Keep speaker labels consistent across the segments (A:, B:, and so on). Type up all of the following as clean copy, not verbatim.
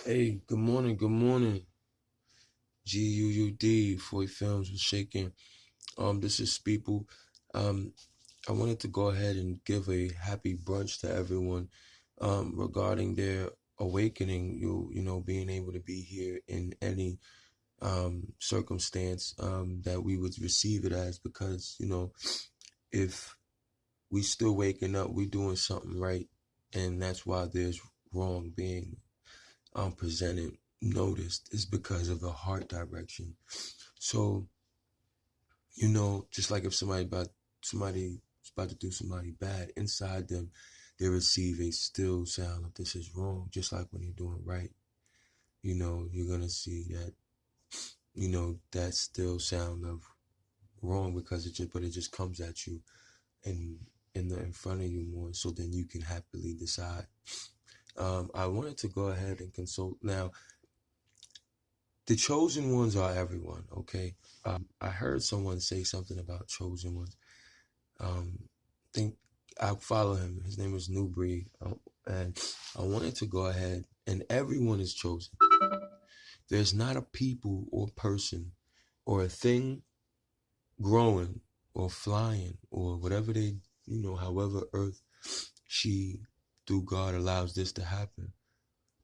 A: Hey, good morning, good morning. GUUD, Foy Films was shaking. This is Speople. Um, I wanted to go ahead and give a happy brunch to everyone regarding their awakening, being able to be here in any circumstance that we would receive it as, because, if we still waking up, we doing something right, and that's why there's wrong being presented, noticed, is because of the heart direction. So, just like if somebody's about to do somebody bad, inside them they receive a still sound of this is wrong. Just like when you're doing right, you're gonna see that, that still sound of wrong, because it just comes at you and in front of you more, so then you can happily decide. I wanted to go ahead and consult now. The chosen ones are everyone, okay? I heard someone say something about chosen ones. Think I follow him. His name is Newbury, and I wanted to go ahead. And everyone is chosen. There's not a people or person or a thing growing or flying or whatever however Earth she through God allows this to happen.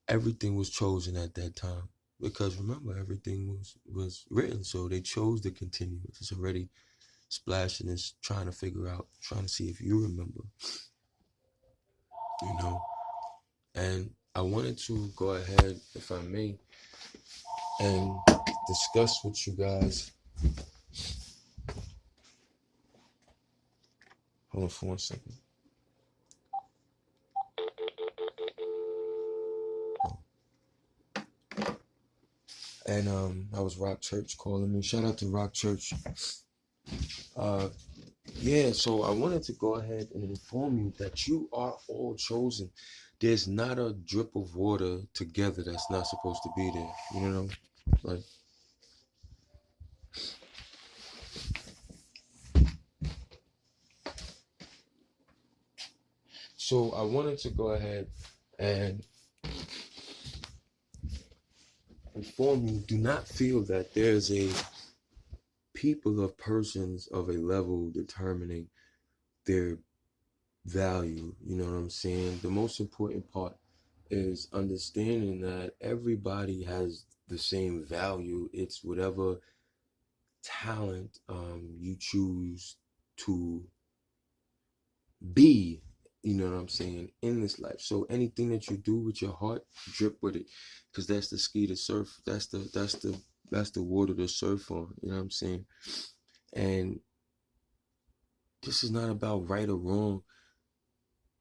A: Everything was chosen at that time, because remember, everything was written, so they chose to continue. It's already splashing and trying to figure out, trying to see if you remember, you know. And I wanted to go ahead, if I may, and discuss with you guys. Hold on for 1 second. And that was Rock Church calling me. Shout out to Rock Church. Uh, yeah, so I wanted to go ahead and inform you that you are all chosen. There's not a drip of water together that's not supposed to be there. You know, like, so I wanted to go ahead and inform you. Do not feel that there's a people of persons of a level determining their value. You know what I'm saying? The most important part is understanding that everybody has the same value. It's whatever talent you choose to be, you know what I'm saying, in this life. So anything that you do with your heart, drip with it, because that's the ski to surf. That's the water to surf on. You know what I'm saying? And this is not about right or wrong.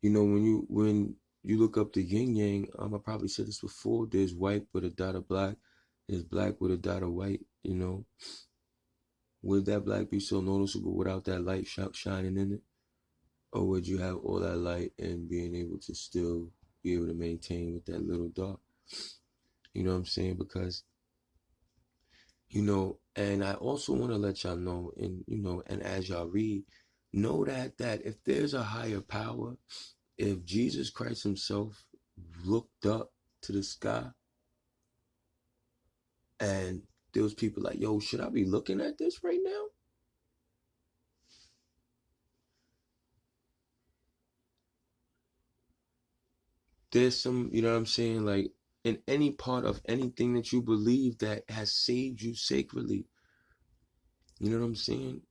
A: When you look up the yin yang, I probably said this before. There's white with a dot of black. There's black with a dot of white. Would that black be so noticeable without that light shining in it? Or would you have all that light and being able to still be able to maintain with that little dark? You know what I'm saying? Because, and I also want to let y'all know, and as y'all read, know that if there's a higher power, if Jesus Christ himself looked up to the sky and there was people like, yo, should I be looking at this right now? There's some, you know what I'm saying? Like, in any part of anything that you believe that has saved you sacredly, you know what I'm saying?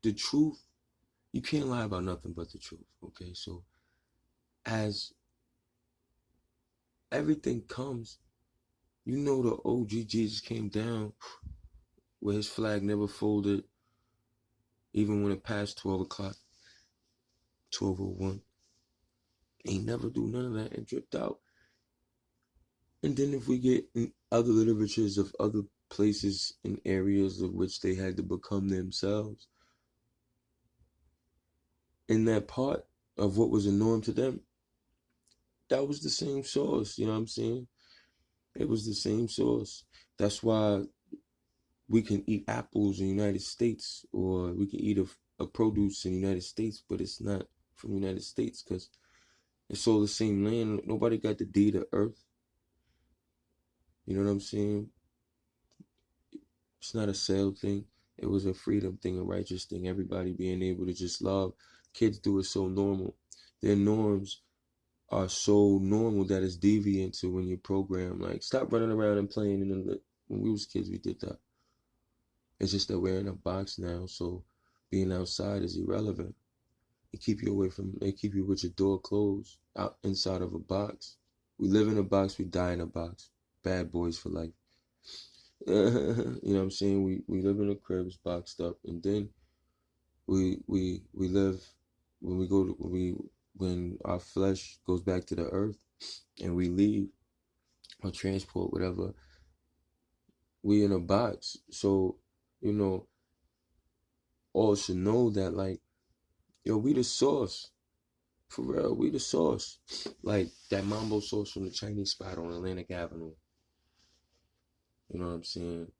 A: The truth, you can't lie about nothing but the truth. Okay, so as everything comes, the OG Jesus came down where his flag never folded, even when it passed 12 o'clock, 12:01. He never do none of that and dripped out. And then if we get in other literatures of other places and areas of which they had to become themselves, in that part of what was a norm to them, that was the same source. You know what I'm saying? It was the same source. That's why we can eat apples in the United States, or we can eat a produce in the United States, but it's not from the United States, because it's all the same land. Nobody got the deed of earth. You know what I'm saying? It's not a sale thing. It was a freedom thing, a righteous thing. Everybody being able to just love. Kids do it so normal. Their norms are so normal that it's deviant to when you program. Like, stop running around and playing in the. When we was kids, we did that. It's just that we're in a box now, so being outside is irrelevant. They keep you with your door closed, out inside of a box. We live in a box, we die in a box. Bad boys for life. You know what I'm saying? We live in a cribs boxed up, and then we live when we go to when our flesh goes back to the earth and we leave or transport whatever, we in a box. So, you know, all should know that, like, yo, we the sauce. For real, we the sauce. Like that mambo sauce from the Chinese spot on Atlantic Avenue. You know what I'm saying?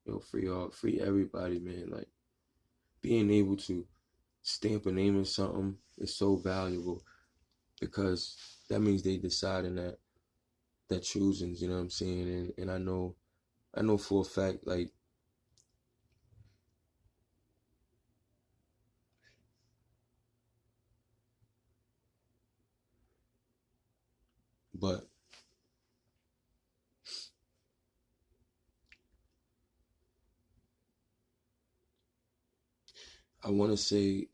A: Yo, free everybody, man. Like, being able to stamp a name in something is so valuable, because that means they deciding that choosing, you know what I'm saying? And I know for a fact, like, but I wanna say,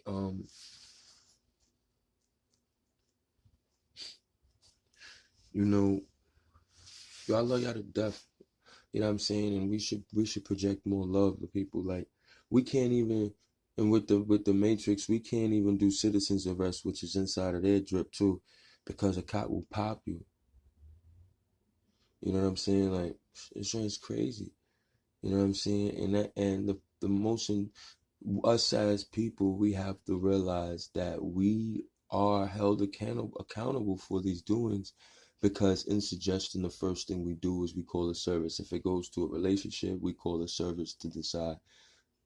A: you know, yo, I love y'all to death. You know what I'm saying? And we should project more love to people. Like, we can't even, and with the Matrix, we can't even do citizens arrest, which is inside of their drip too, because a cop will pop you. You know what I'm saying? Like, it's crazy. You know what I'm saying? And the motion, us as people, we have to realize that we are held accountable for these doings, because in suggestion, the first thing we do is we call a service. If it goes to a relationship, we call a service to decide.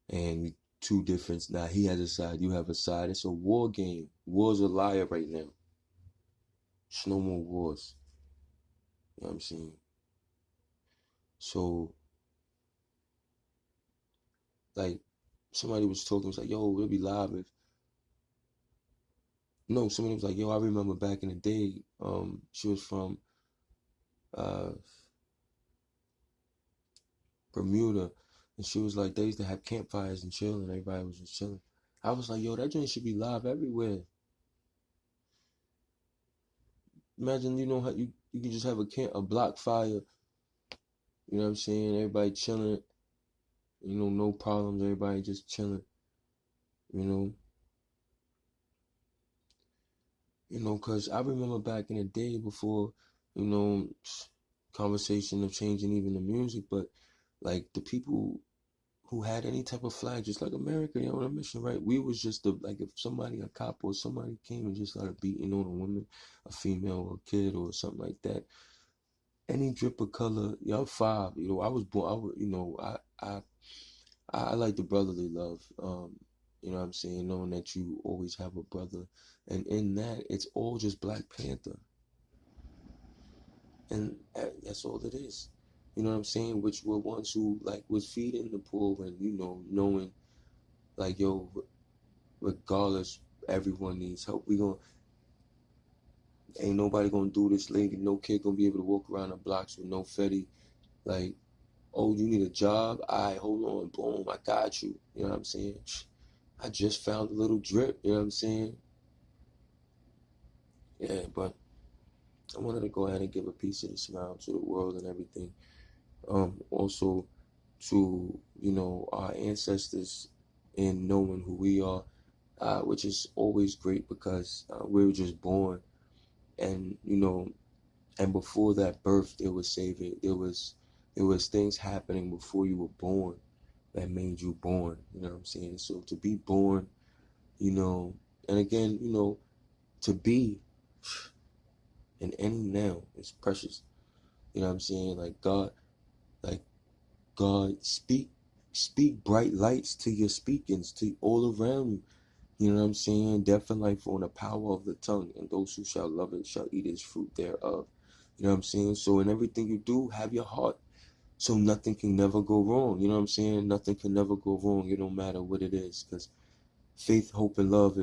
A: And two different. Now he has a side, you have a side. It's a war game. War's a liar right now. It's no more wars. You know what I'm saying? So, like, somebody was talking, was like, yo, it'll be live if no, somebody was like, yo, I remember back in the day, she was from uh Bermuda, and she was like, they used to have campfires and chill, and everybody was just chilling. I was like, yo, that joint should be live everywhere. Imagine, you know, how you can just have a block fire, you know what I'm saying? Everybody chilling, you know, no problems, everybody just chilling, you know. Cause I remember back in the day before, you know, conversation of changing even the music, but like the people who had any type of flag, just like America, you know, on a mission, right? We was just like, if somebody, a cop or somebody came and just started beating on a woman, a female or a kid or something like that, any drip of color, y'all five, you know, I was born, I was, you know, I like the brotherly love, you know what I'm saying, knowing that you always have a brother, and in that, it's all just Black Panther, and that's all it is. You know what I'm saying? Which were ones who like was feeding the poor, and you know, knowing like, yo, regardless, everyone needs help. We gonna Ain't nobody gonna do this, lady. No kid gonna be able to walk around the blocks with no fetty. Like, oh, you need a job? All right, hold on, boom, I got you. You know what I'm saying? I just found a little drip. You know what I'm saying? Yeah, but I wanted to go ahead and give a piece of the smile to the world and everything. Also to, you know, our ancestors in knowing who we are, which is always great, because we were just born, and you know, and before that birth, there was saving. There was things happening before you were born that made you born. You know what I'm saying? So to be born, you know, and again, you know, to be in any now is precious. You know what I'm saying? Like God, speak bright lights to your speakings, to all around you. You know what I'm saying? Death and life are on the power of the tongue, and those who shall love it shall eat its fruit thereof. You know what I'm saying? So in everything you do, have your heart. So nothing can never go wrong. You know what I'm saying? Nothing can never go wrong. It don't matter what it is. Because faith, hope, and love,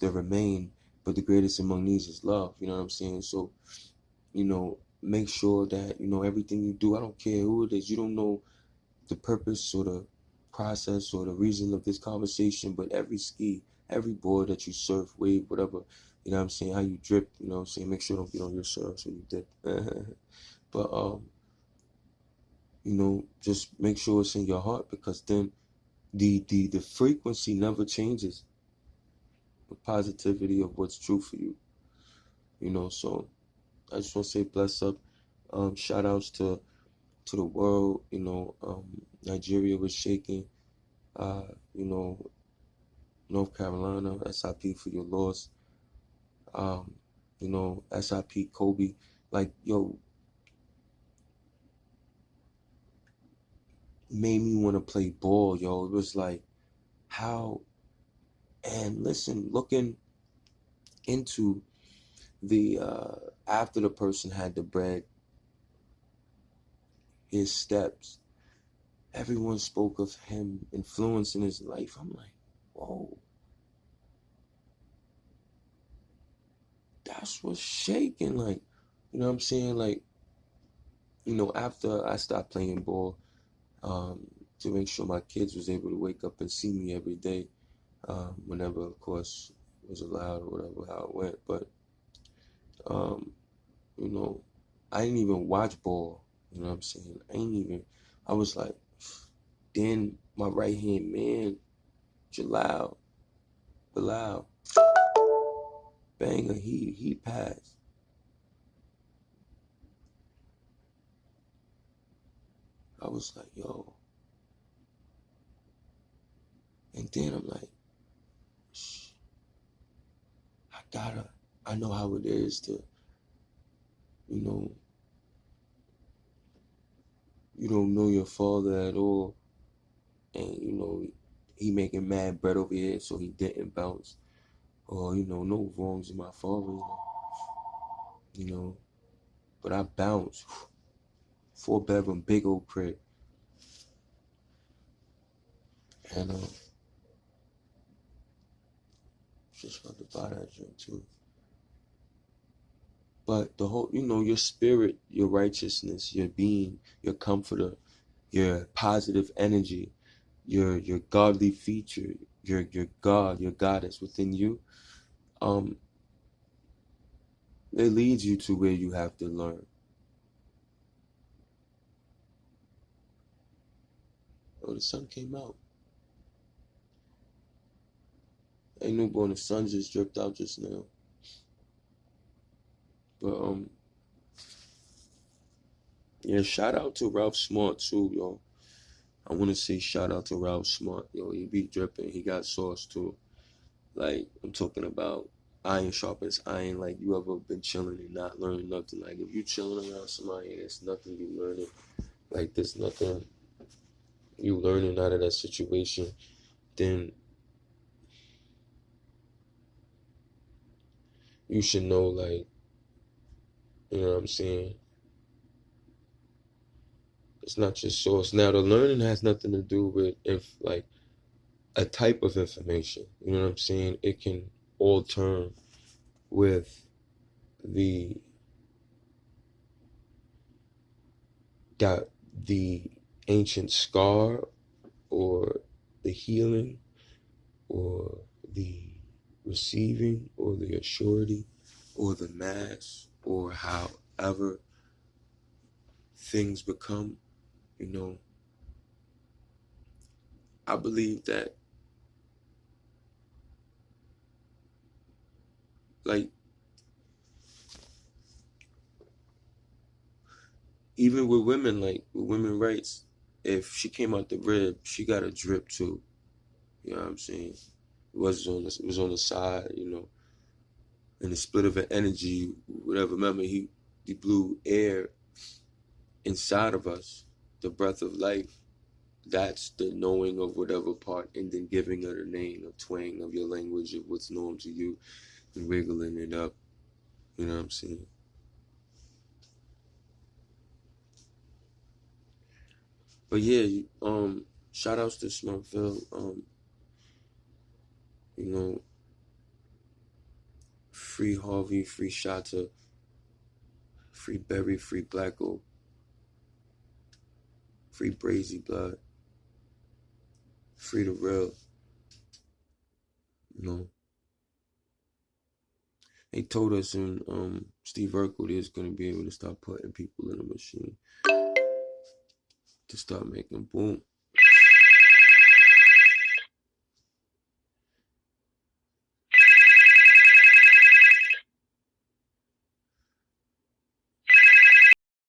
A: they remain. But the greatest among these is love. You know what I'm saying? So, make sure that, everything you do, I don't care who it is, you don't know the purpose or the process or the reason of this conversation, but every ski, every board that you surf, wave, whatever, you know what I'm saying, how you drip, you know what I'm saying, make sure don't get on your surfs when you dip. But, just make sure it's in your heart, because then the frequency never changes. The positivity of what's true for you, so I just want to say bless up. Shout outs to the world. Nigeria was shaking. uh, you know, North Carolina, SIP for your loss. Um, SIP Kobe. Like, yo, made me want to play ball, yo. It was like, how, and listen, looking into the, after the person had the bread, his steps, everyone spoke of him influencing his life. I'm like, whoa, that's what's shaking. Like, you know what I'm saying? Like, after I stopped playing ball, um, to make sure my kids was able to wake up and see me every day, whenever, of course, it was allowed or whatever, how it went. But, um, you know, I didn't even watch ball. You know what I'm saying? I was like, then my right hand man, Bilal, banger, he passed. I was like, yo. And then I'm like, shh, I know how it is to, you know, you don't know your father at all, and he making mad bread over here, so he didn't bounce, or no wrongs in my father, you know, but I bounced, 4 bedroom, big old crib, and just about to buy that drink too. But the whole, your spirit, your righteousness, your being, your comforter, your positive energy, your godly feature, your God, your goddess within you, um, it leads you to where you have to learn. Oh, the sun came out. Ain't no going, the sun just dripped out just now. But yeah, shout out to Ralph Smart too, yo. I wanna say shout out to Ralph Smart, yo. He be dripping. He got sauce too. Like, I'm talking about iron sharpens iron. Like, you ever been chilling and not learning nothing? Like, if you chilling around somebody and there's nothing you learning, like there's nothing you learning out of that situation, then you should know, like, you know what I'm saying? It's not your source. Now, the learning has nothing to do with, if like, a type of information. You know what I'm saying? It can all turn with the that the ancient scar, or the healing, or the receiving, or the assurity, or the mass, or however things become. You know, I believe that, like, even with women, like with women rights, if she came out the rib, she got a drip too. You know what I'm saying? It was on the side, and the split of an energy, whatever. Remember, he blew air inside of us, the breath of life. That's the knowing of whatever part, and then giving her the name, of twang of your language of what's known to you, and wiggling it up. You know what I'm saying? But yeah, shout outs to Smartville. You know, free Harvey, free Shatta, free Berry, free Blacko, free Brazy Blood, free the real. You know, they told us in Steve Urkel is gonna be able to start putting people in the machine to start making boom.